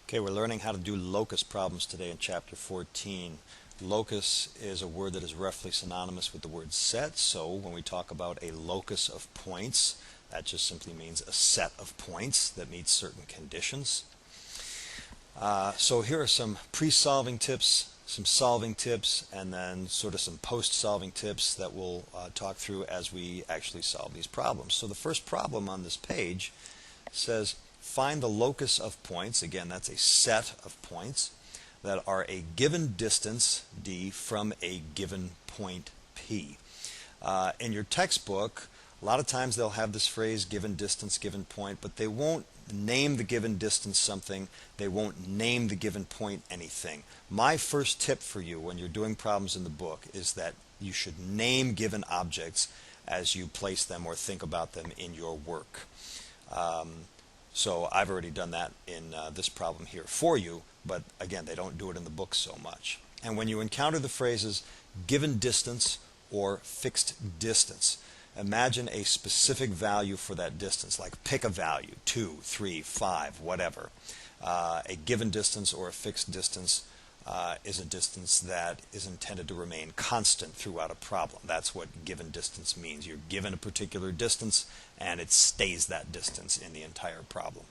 Okay, we're learning how to do locus problems today in chapter 14. Locus is a word that is roughly synonymous with the word set, so when we talk about a locus of points, that just simply means a set of points that meets certain conditions. So here are some pre-solving tips, some solving tips, and then sort of some post-solving tips that we'll talk through as we actually solve these problems. So the first problem on this page says find the locus of points. Again, that's a set of points that are a given distance d from a given point p. In your textbook, a lot of times they'll have this phrase given distance, given point, but they won't name the given distance something. They won't name the given point anything. My first tip for you when you're doing problems in the book is that you should name given objects as you place them or think about them in your work. So I've already done that in this problem here for you, but again, they don't do it in the book so much. And when you encounter the phrases given distance or fixed distance, imagine a specific value for that distance, like pick a value, 2, 3, 5, whatever. A given distance or a fixed distance is a distance that is intended to remain constant throughout a problem. That's what given distance means. You're given a particular distance and it stays that distance in the entire problem.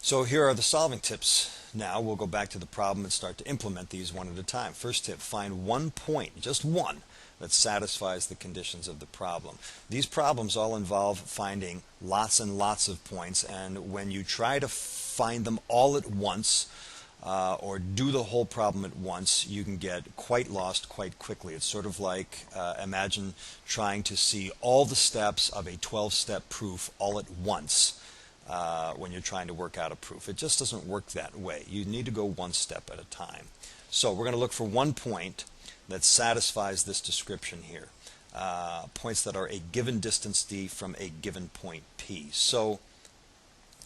So here are the solving tips. Now we'll go back to the problem and start to implement these one at a time. First tip, find one point, just one, that satisfies the conditions of the problem. These problems all involve finding lots and lots of points, and when you try to find them all at once, or do the whole problem at once, you can get quite lost quite quickly. It's sort of like imagine trying to see all the steps of a 12-step proof all at once when you're trying to work out a proof. It just doesn't work that way. You need to go one step at a time. So we're going to look for one point that satisfies this description here. Points that are a given distance d from a given point p. So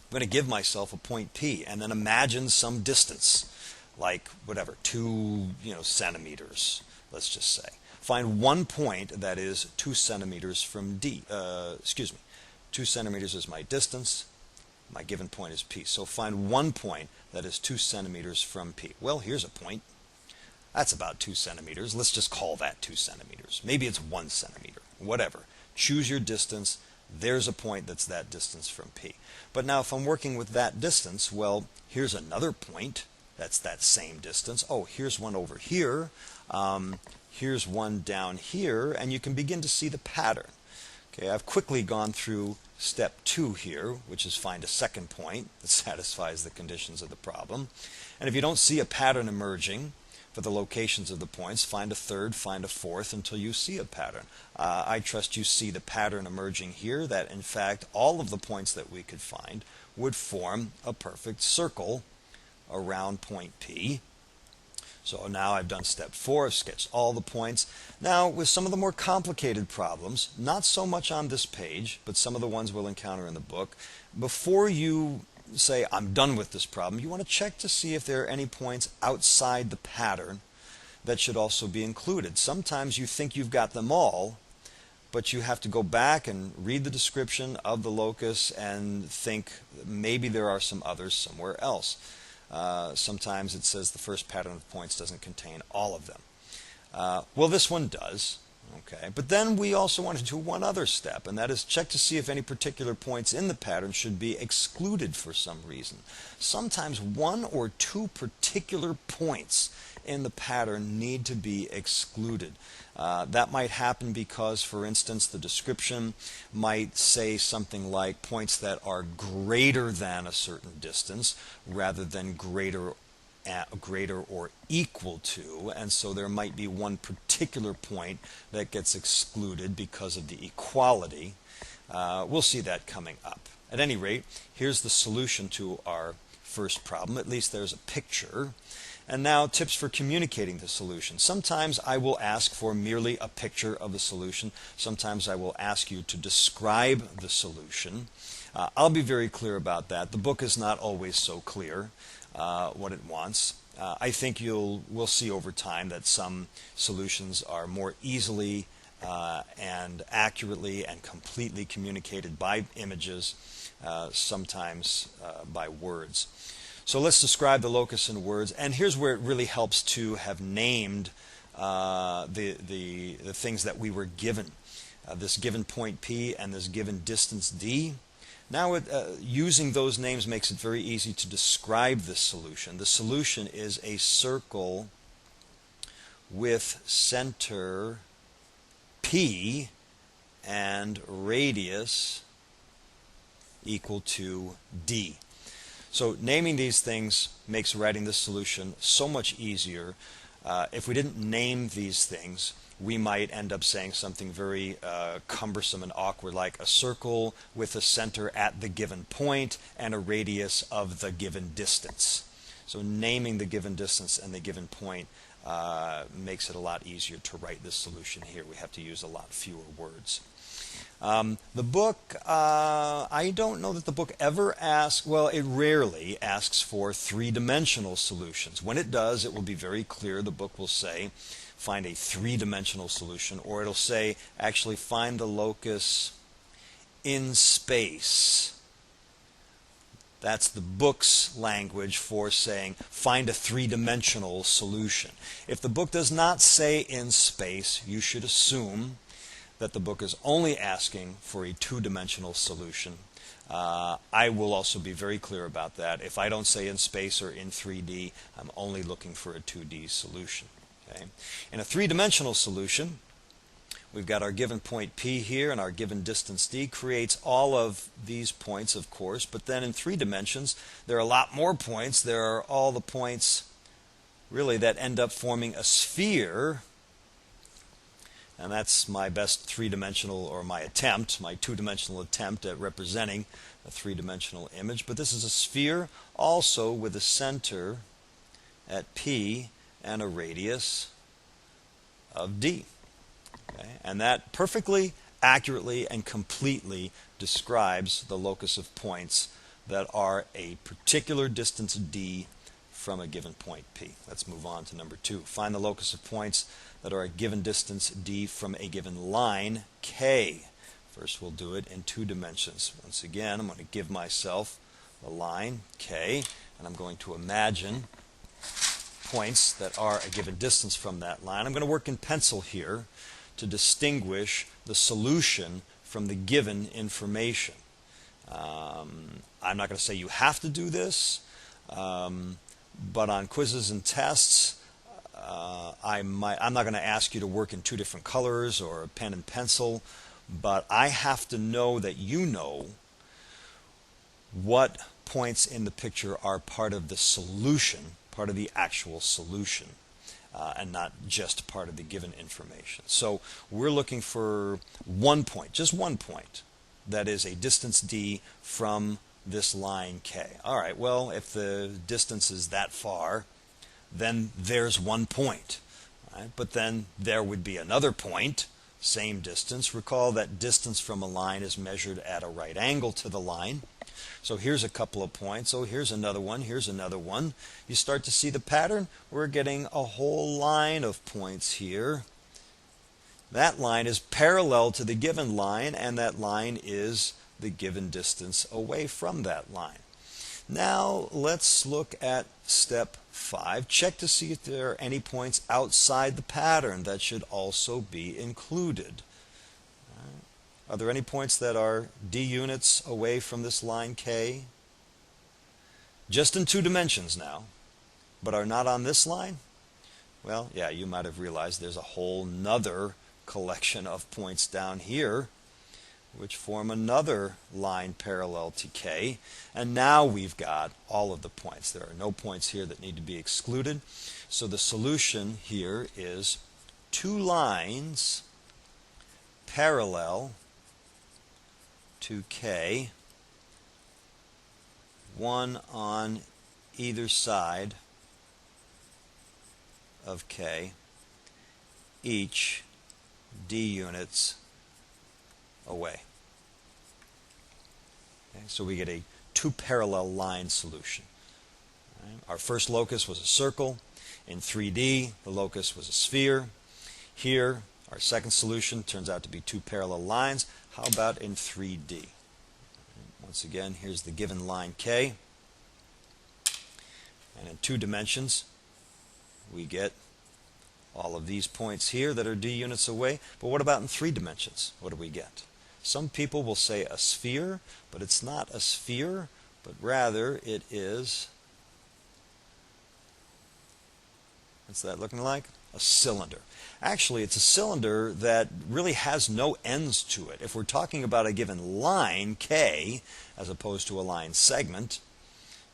I'm going to give myself a point P and then imagine some distance, like whatever, 2 centimeters, let's just say. Find one point that is 2 centimeters from D. 2 centimeters is my distance. My given point is P. So find one point that is 2 centimeters from P. Well, here's a point. That's about 2 centimeters. Let's just call that 2 centimeters. Maybe it's 1 centimeter, whatever. Choose your distance. There's a point that's that distance from P. But now if I'm working with that distance, well, here's another point that's that same distance. Oh, here's one over here. Here's one down here, and you can begin to see the pattern. Okay, I've quickly gone through step 2 here, which is find a second point that satisfies the conditions of the problem. And if you don't see a pattern emerging for the locations of the points, find a third, find a fourth until you see a pattern. I trust you see the pattern emerging here, that in fact all of the points that we could find would form a perfect circle around point P. So now I've done step 4, I've sketched all the points. Now with some of the more complicated problems, not so much on this page, but some of the ones we'll encounter in the book, before you say I'm done with this problem, you want to check to see if there are any points outside the pattern that should also be included. Sometimes you think you've got them all, but you have to go back and read the description of the locus and think maybe there are some others somewhere else. Sometimes it says the first pattern of points doesn't contain all of them. Well, this one does. Okay, but then we also want to do one other step, and that is check to see if any particular points in the pattern should be excluded for some reason. Sometimes one or two particular points in the pattern need to be excluded. That might happen because, for instance, the description might say something like points that are greater than a certain distance rather than greater or equal to, and so there might be one particular point that gets excluded because of the equality. We'll see that coming up. At any rate, here's the solution to our first problem. At least there's a picture. And now tips for communicating the solution. Sometimes I will ask for merely a picture of the solution. Sometimes I will ask you to describe the solution. I'll be very clear about that. The book is not always so clear what it wants. I think we'll see over time that some solutions are more easily and accurately and completely communicated by images, sometimes by words. So let's describe the locus in words, and here's where it really helps to have named the things that we were given. This given point P and this given distance D. Now using those names makes it very easy to describe this solution. The solution is a circle with center P and radius equal to D. So naming these things makes writing this solution so much easier. If we didn't name these things, we might end up saying something very cumbersome and awkward, like a circle with a center at the given point and a radius of the given distance. So naming the given distance and the given point makes it a lot easier to write this solution here. We have to use a lot fewer words. The book, I don't know that the book ever asks, well, it rarely asks for three-dimensional solutions. When it does, it will be very clear. The book will say, find a three-dimensional solution, or it'll say, actually find the locus in space. That's the book's language for saying, find a three-dimensional solution. If the book does not say in space, you should assume that the book is only asking for a two-dimensional solution. I will also be very clear about that. If I don't say in space or in 3D, I'm only looking for a 2D solution. Okay? In a three-dimensional solution, we've got our given point P here, and our given distance D creates all of these points, of course, but then in 3 dimensions, there are a lot more points. There are all the points, really, that end up forming a sphere. And that's my best three-dimensional, or my attempt, my two-dimensional attempt at representing a three-dimensional image. But this is a sphere also with a center at P and a radius of D. Okay? And that perfectly, accurately, and completely describes the locus of points that are a particular distance D from a given point P. Let's move on to number 2. Find the locus of points that are a given distance D from a given line K. First we'll do it in 2 dimensions. Once again, I'm going to give myself the line K, and I'm going to imagine points that are a given distance from that line. I'm going to work in pencil here to distinguish the solution from the given information. I'm not going to say you have to do this, but on quizzes and tests, I'm not going to ask you to work in 2 different colors or a pen and pencil, but I have to know that you know what points in the picture are part of the solution, part of the actual solution, and not just part of the given information. So we're looking for 1 point, just 1 point, that is a distance D from this line K. All right, well, if the distance is that far, then there's 1 point. Right? But then there would be another point, same distance. Recall that distance from a line is measured at a right angle to the line. So here's a couple of points. Oh, here's another one. Here's another one. You start to see the pattern. We're getting a whole line of points here. That line is parallel to the given line, and that line is the given distance away from that line. Now let's look at step 5. Check to see if there are any points outside the pattern that should also be included. Are there any points that are D units away from this line K? Just in 2 dimensions now, but are not on this line? Well, yeah, you might have realized there's a whole nother collection of points down here which form another line parallel to K. And now we've got all of the points. There are no points here that need to be excluded. So the solution here is 2 lines parallel to K, one on either side of K, each D units away. Okay, so we get a 2 parallel line solution. Right? Our first locus was a circle. In 3D, the locus was a sphere. Here, our second solution turns out to be 2 parallel lines. How about in 3D? Once again, here's the given line K. in 2 dimensions, we get all of these points here that are d units away. But what about in 3 dimensions? What do we get? Some people will say a sphere, but it's not a sphere, but rather it is, what's that looking like? A cylinder. Actually, it's a cylinder that really has no ends to it. If we're talking about a given line, K, as opposed to a line segment,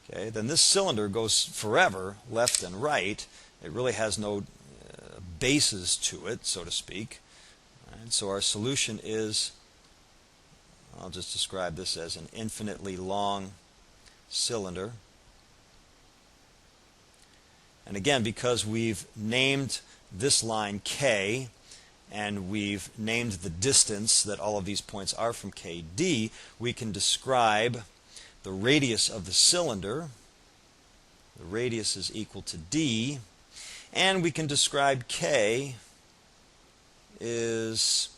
okay, then this cylinder goes forever, left and right. It really has no bases to it, so to speak. And so our solution is, I'll just describe this as an infinitely long cylinder. And again, because we've named this line K, and we've named the distance that all of these points are from KD, we can describe the radius of the cylinder. The radius is equal to D, and we can describe K is,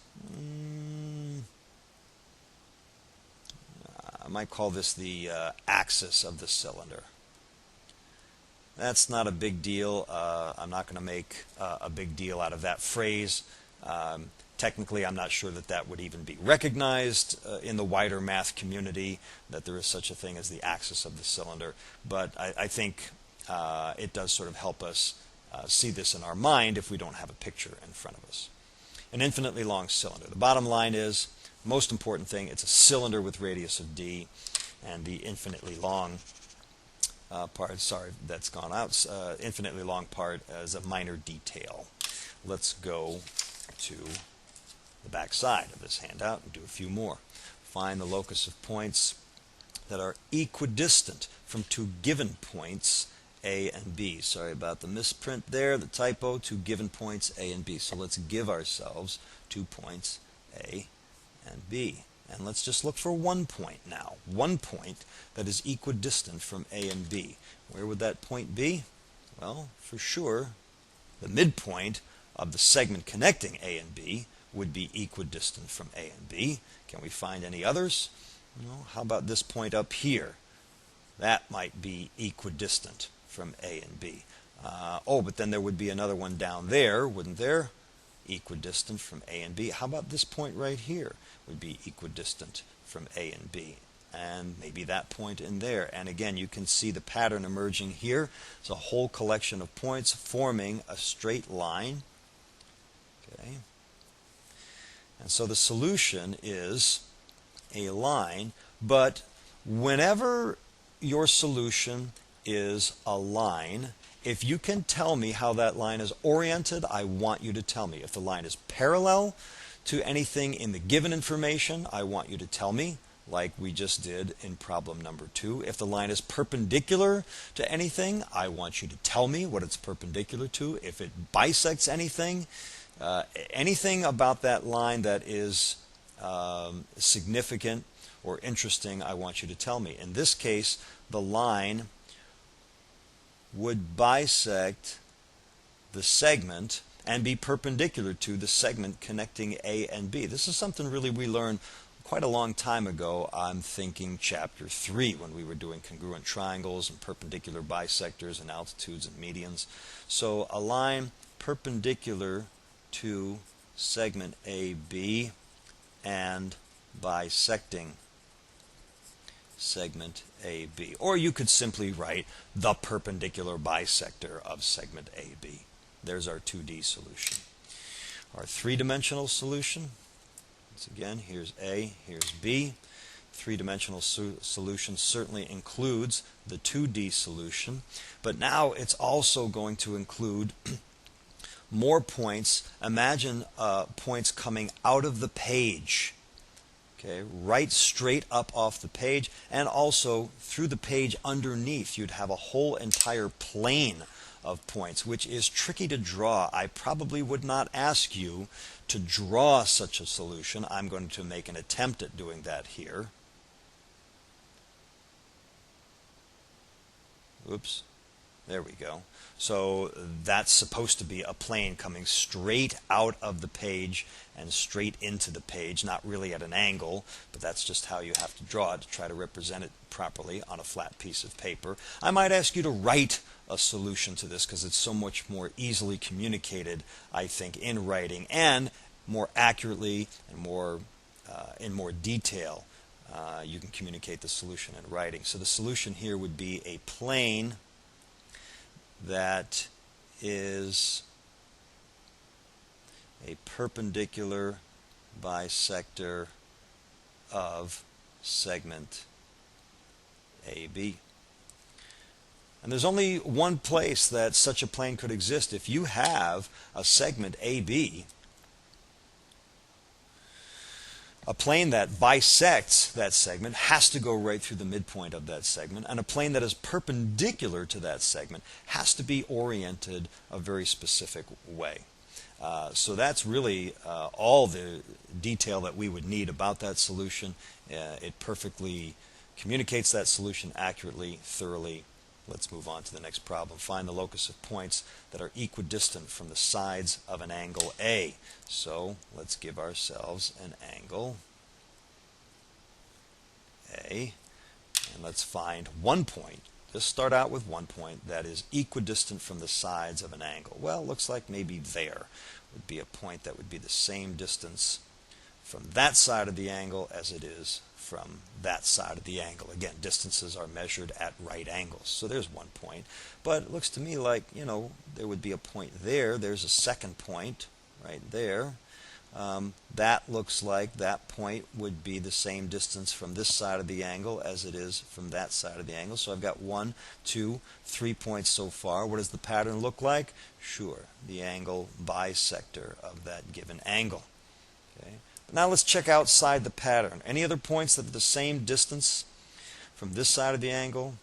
I might call this the axis of the cylinder. That's not a big deal. I'm not going to make a big deal out of that phrase. Technically, I'm not sure that that would even be recognized in the wider math community, that there is such a thing as the axis of the cylinder. But I think it does sort of help us see this in our mind if we don't have a picture in front of us. An infinitely long cylinder. The bottom line is, most important thing, it's a cylinder with radius of d, and the infinitely long part, sorry, that's gone out, infinitely long part is a minor detail. Let's go to the back side of this handout and do a few more. Find the locus of points that are equidistant from 2 given points A and B. Sorry about the misprint there, the typo, 2 given points A and B. So let's give ourselves 2 points A and B. And let's just look for 1 point now. 1 point that is equidistant from A and B. Where would that point be? Well, for sure, the midpoint of the segment connecting A and B would be equidistant from A and B. Can we find any others? No. How about this point up here? That might be equidistant from A and B. But then there would be another one down there, wouldn't there? Equidistant from A and B. How about this point right here? Would be equidistant from A and B. And maybe that point in there. And again, you can see the pattern emerging here. It's a whole collection of points forming a straight line. Okay. And so the solution is a line, but whenever your solution is a line, if you can tell me how that line is oriented, I want you to tell me. If the line is parallel to anything in the given information, I want you to tell me, like we just did in problem number 2. If the line is perpendicular to anything, I want you to tell me what it's perpendicular to. If it bisects anything, anything about that line that is significant or interesting, I want you to tell me. In this case, the line would bisect the segment and be perpendicular to the segment connecting A and B. This is something really we learned quite a long time ago. I'm thinking chapter 3 when we were doing congruent triangles and perpendicular bisectors and altitudes and medians. So a line perpendicular to segment AB and bisecting segment AB. Or you could simply write the perpendicular bisector of segment AB. There's our 2D solution. Our 3-dimensional solution, once again, here's A, here's B. 3-dimensional solution certainly includes the 2D solution, but now it's also going to include more points. Imagine points coming out of the page. Okay, right straight up off the page, and also through the page underneath you'd have a whole entire plane of points, which is tricky to draw. I probably would not ask you to draw such a solution. I'm going to make an attempt at doing that here. Oops. There we go. So that's supposed to be a plane coming straight out of the page and straight into the page, not really at an angle, but that's just how you have to draw it to try to represent it properly on a flat piece of paper. I might ask you to write a solution to this because it's so much more easily communicated, I think, in writing, and more accurately and more in more detail. You can communicate the solution in writing. So the solution here would be a plane that is a perpendicular bisector of segment AB. And there's only one place that such a plane could exist. If you have a segment AB, a plane that bisects that segment has to go right through the midpoint of that segment, and a plane that is perpendicular to that segment has to be oriented a very specific way. So that's really all the detail that we would need about that solution. It perfectly communicates that solution accurately, thoroughly. Let's move on to the next problem. Find the locus of points that are equidistant from the sides of an angle A. So let's give ourselves an angle A, and let's find one point. Just start out with one point that is equidistant from the sides of an angle. Well, looks like maybe there would be a point that would be the same distance from that side of the angle as it is from that side of the angle. Again, distances are measured at right angles. So there's one point. But it looks to me like, there would be a point there. There's a second point right there. That looks like that point would be the same distance from this side of the angle as it is from that side of the angle. So I've got 1, 2, 3 points so far. What does the pattern look like? Sure, the angle bisector of that given angle. Okay. Now let's check outside the pattern. Any other points that are the same distance from this side of the angle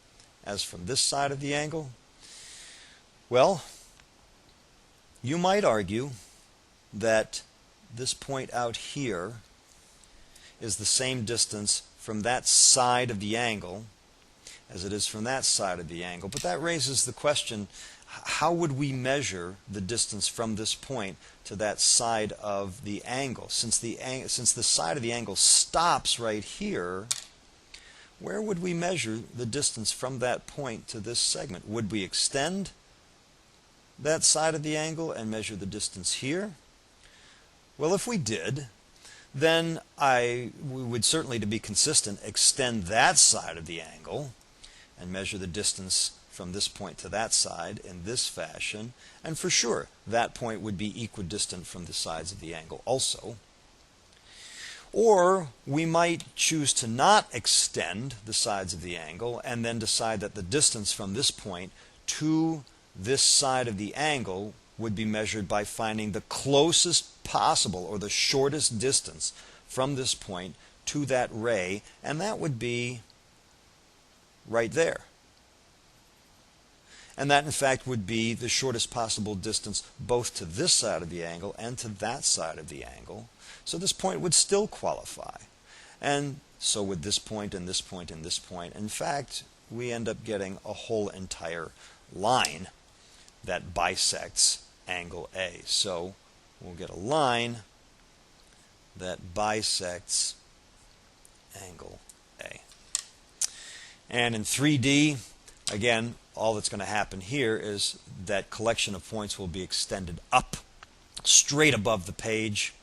as from this side of the angle? Well, you might argue that this point out here is the same distance from that side of the angle as it is from that side of the angle. But that raises the question, how would we measure the distance from this point to that side of the angle? Since the side of the angle stops right here, where would we measure the distance from that point to this segment? Would we extend that side of the angle and measure the distance here? Well, if we did, then we would certainly, to be consistent, extend that side of the angle and measure the distance from this point to that side in this fashion. And for sure, that point would be equidistant from the sides of the angle also. Or we might choose to not extend the sides of the angle and then decide that the distance from this point to this side of the angle would be measured by finding the closest possible or the shortest distance from this point to that ray, and that would be right there. And that in fact would be the shortest possible distance both to this side of the angle and to that side of the angle. So this point would still qualify. And so would this point and this point and this point. In fact, we end up getting a whole entire line that bisects angle A. So we'll get a line that bisects angle A. And in 3D, again, all that's going to happen here is that collection of points will be extended up straight above the page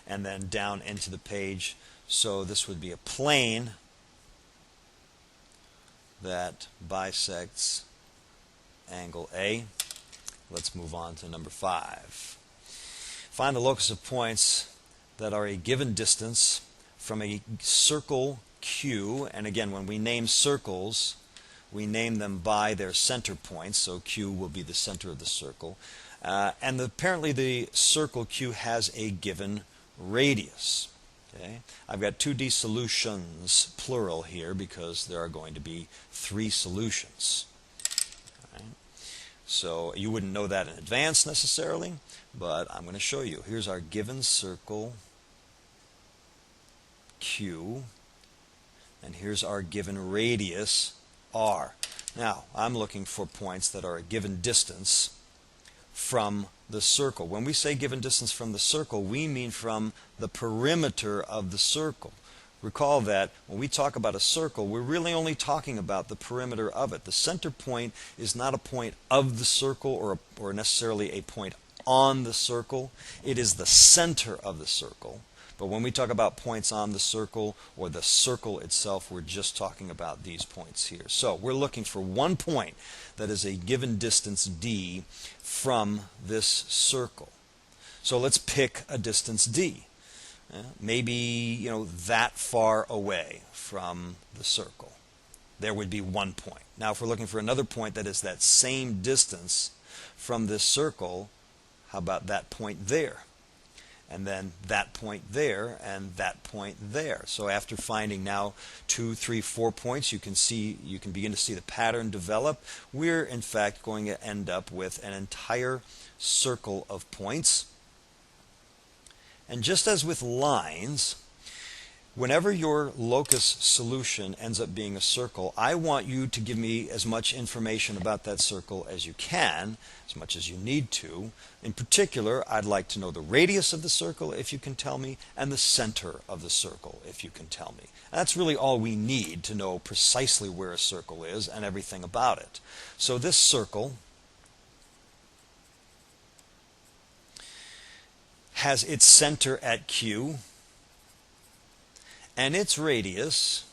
and then down into the page. So this would be a plane that bisects angle A. Let's move on to number 5. Find the locus of points that are a given distance from a circle Q. And again, when we name circles, we name them by their center points. So Q will be the center of the circle. And apparently the circle Q has a given radius. Okay? I've got 2D solutions, plural here, because there are going to be 3 solutions. So you wouldn't know that in advance necessarily, but I'm going to show you. Here's our given circle Q, and here's our given radius R. Now, I'm looking for points that are a given distance from the circle. When we say given distance from the circle, we mean from the perimeter of the circle. Recall that when we talk about a circle, we're really only talking about the perimeter of it. The center point is not a point of the circle or necessarily a point on the circle. It is the center of the circle. But when we talk about points on the circle or the circle itself, we're just talking about these points here. So we're looking for one point that is a given distance d from this circle. So let's pick a distance d. Maybe that far away from the circle. There would be one point. Now if we're looking for another point that is that same distance from this circle, how about that point there? And then that point there, and that point there. So after finding now 2, 3, 4 points, you can begin to see the pattern develop. We're in fact going to end up with an entire circle of points. And just as with lines, whenever your locus solution ends up being a circle, I want you to give me as much information about that circle as you can, as much as you need to. In particular, I'd like to know the radius of the circle, if you can tell me, and the center of the circle, if you can tell me. And that's really all we need to know precisely where a circle is and everything about it. So this circle has its center at Q, and its radius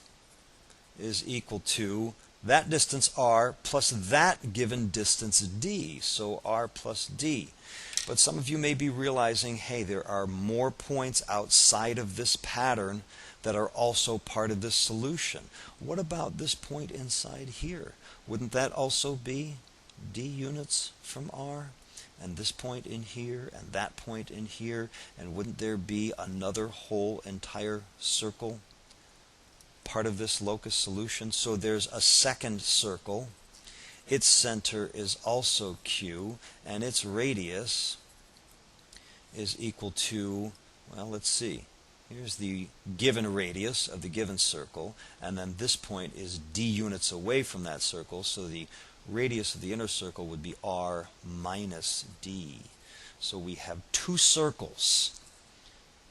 is equal to that distance r plus that given distance d, so r plus d. But some of you may be realizing, hey, there are more points outside of this pattern that are also part of this solution. What about this point inside here? Wouldn't that also be d units from r? And this point in here, and that point in here, and wouldn't there be another whole entire circle part of this locus solution? So there's a second circle. Its center is also Q, and its radius is equal to, well, let's see. Here's the given radius of the given circle, and then this point is d units away from that circle, so the radius of the inner circle would be r minus d. So we have two circles,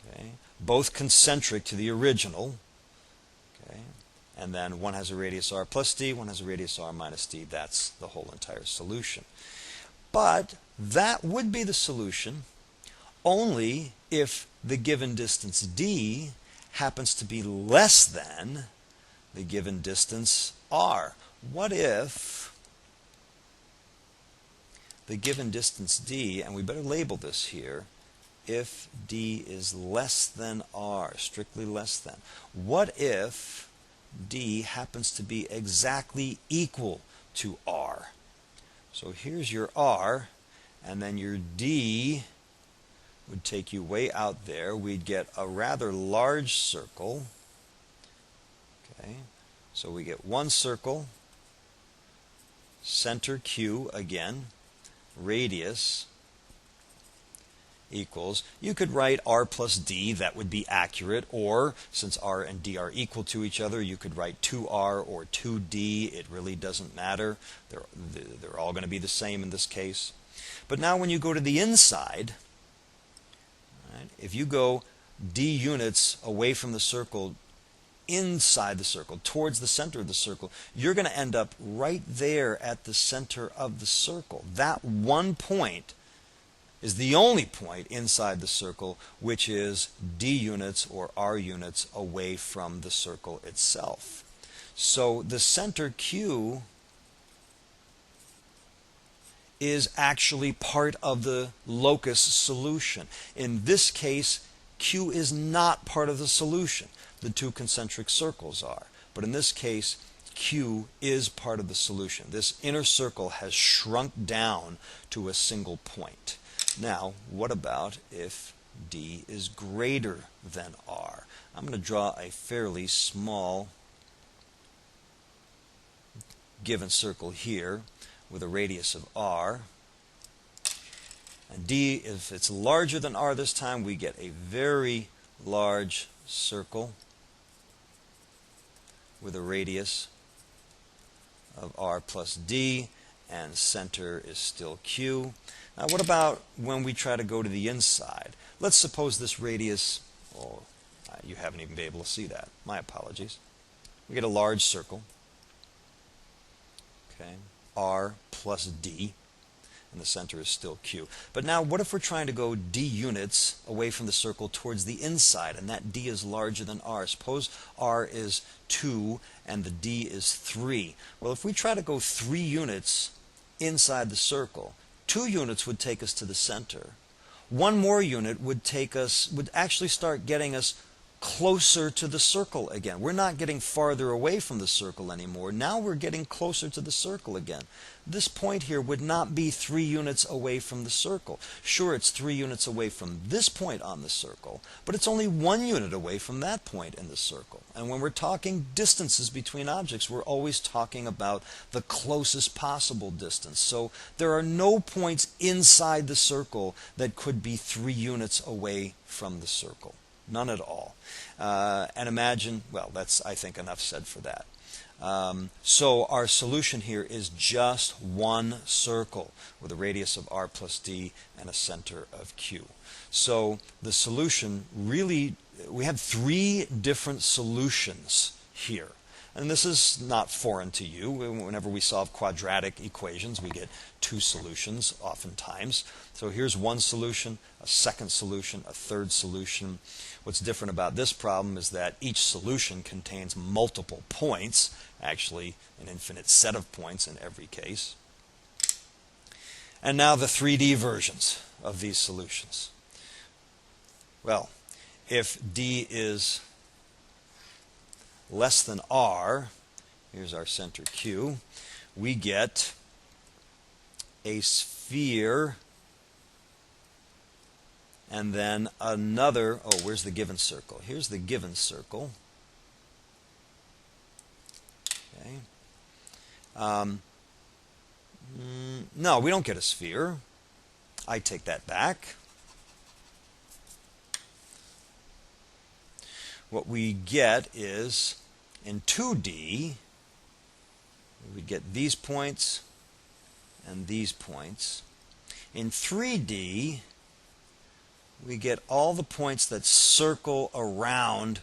okay, both concentric to the original, okay, and then one has a radius r plus d, one has a radius r minus d. That's the whole entire solution. But that would be the solution only if the given distance d happens to be less than the given distance r. What if the given distance d, and we better label this here, if d is less than r, strictly less than. What if d happens to be exactly equal to r? So here's your r, and then your d would take you way out there. We'd get a rather large circle. Okay, so we get one circle, center Q again, radius equals, you could write r plus d, that would be accurate, or since r and d are equal to each other, you could write 2r or 2d. It really doesn't matter. They're all going to be the same in this case. But now when you go to the inside, right, if you go d units away from the circle, inside the circle, towards the center of the circle, you're going to end up right there at the center of the circle. That one point is the only point inside the circle which is d units or r units away from the circle itself. So the center Q is actually part of the locus solution. In this case, Q is not part of the solution. The two concentric circles are. But in this case, Q is part of the solution. This inner circle has shrunk down to a single point. Now, what about if d is greater than r? I'm going to draw a fairly small given circle here with a radius of r. And d, if it's larger than r this time, we get a very large circle with a radius of r plus d, and center is still Q. Now what about when we try to go to the inside? Let's suppose this radius, You haven't even been able to see that. My apologies. We get a large circle. Okay, R plus D, and the center is still Q. But now what if we're trying to go D units away from the circle towards the inside, and that D is larger than R? Suppose R is 2 and the D is 3. Well, if we try to go 3 units inside the circle, 2 units would take us to the center. 1 more unit would actually start getting us closer to the circle again. We're not getting farther away from the circle anymore. Now we're getting closer to the circle again. This point here would not be 3 units away from the circle. Sure, it's 3 units away from this point on the circle, but it's only 1 unit away from that point in the circle. And when we're talking distances between objects, we're always talking about the closest possible distance. So there are no points inside the circle that could be 3 units away from the circle. None at all. And imagine, well, that's, I think, enough said for that. So our solution here is just one circle with a radius of R plus D and a center of Q. So the solution really, we have 3 different solutions here. And this is not foreign to you. Whenever we solve quadratic equations, we get 2 solutions oftentimes. So here's one solution, a second solution, a third solution. What's different about this problem is that each solution contains multiple points, actually an infinite set of points in every case. And now the 3D versions of these solutions. Well, if D is less than R, here's our center Q, we get a sphere and then another, oh, where's the given circle? Here's the given circle. Okay. No, we don't get a sphere. I take that back. What we get is, in 2D, we get these points and these points. In 3D, we get all the points that circle around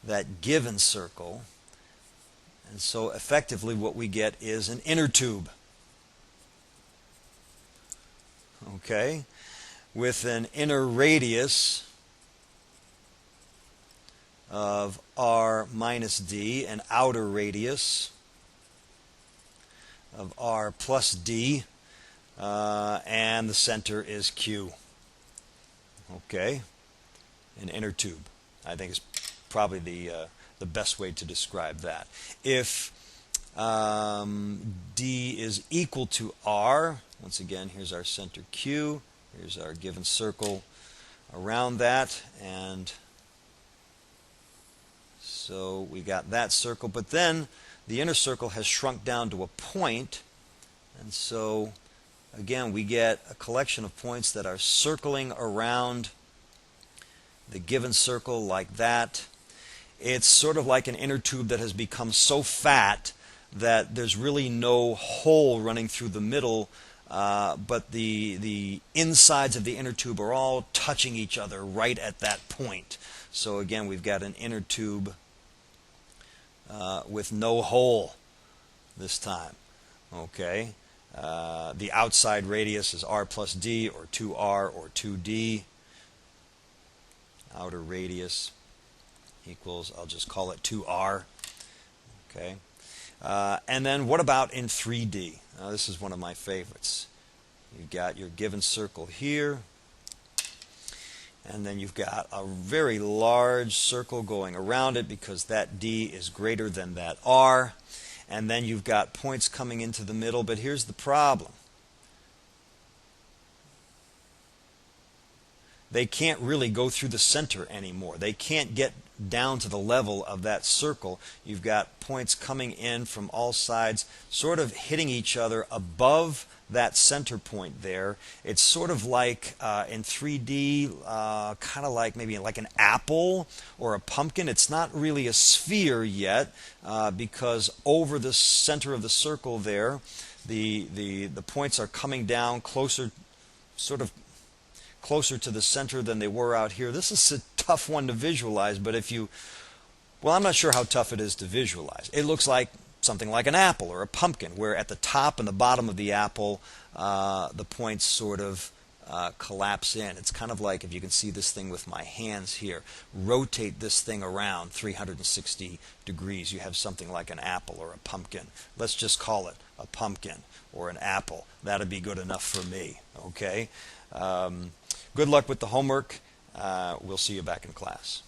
that given circle. And so effectively what we get is an inner tube. Okay? With an inner radius of R minus D, an outer radius of R plus D, and the center is Q. Okay, an inner tube, I think, is probably the best way to describe that. If D is equal to R, once again, here's our center Q, here's our given circle around that, and so we got that circle, but then the inner circle has shrunk down to a point, and so again we get a collection of points that are circling around the given circle like that. It's sort of like an inner tube that has become so fat that there's really no hole running through the middle, but the insides of the inner tube are all touching each other right at that point. So again, we've got an inner tube with no hole this time. Okay, the outside radius is R plus D, or 2R, or 2D. Outer radius equals, I'll just call it 2R. Okay, and then what about in 3D? Now this is one of my favorites. You've got your given circle here, and then you've got a very large circle going around it because that D is greater than that R. And then you've got points coming into the middle, but here's the problem. They can't really go through the center anymore. They can't get down to the level of that circle. You've got points coming in from all sides, sort of hitting each other above that center point there. It's sort of like in 3D, kind of like maybe like an apple or a pumpkin. It's not really a sphere yet because over the center of the circle there, the points are coming down closer, sort of closer to the center than they were out here. This is a tough one to visualize, but if you, well, I'm not sure how tough it is to visualize. It looks like something like an apple or a pumpkin, where at the top and the bottom of the apple, the points sort of collapse in. It's kind of like, if you can see this thing with my hands here, rotate this thing around 360 degrees. You have something like an apple or a pumpkin. Let's just call it a pumpkin or an apple. That'd be good enough for me. Okay? Good luck with the homework. We'll see you back in class.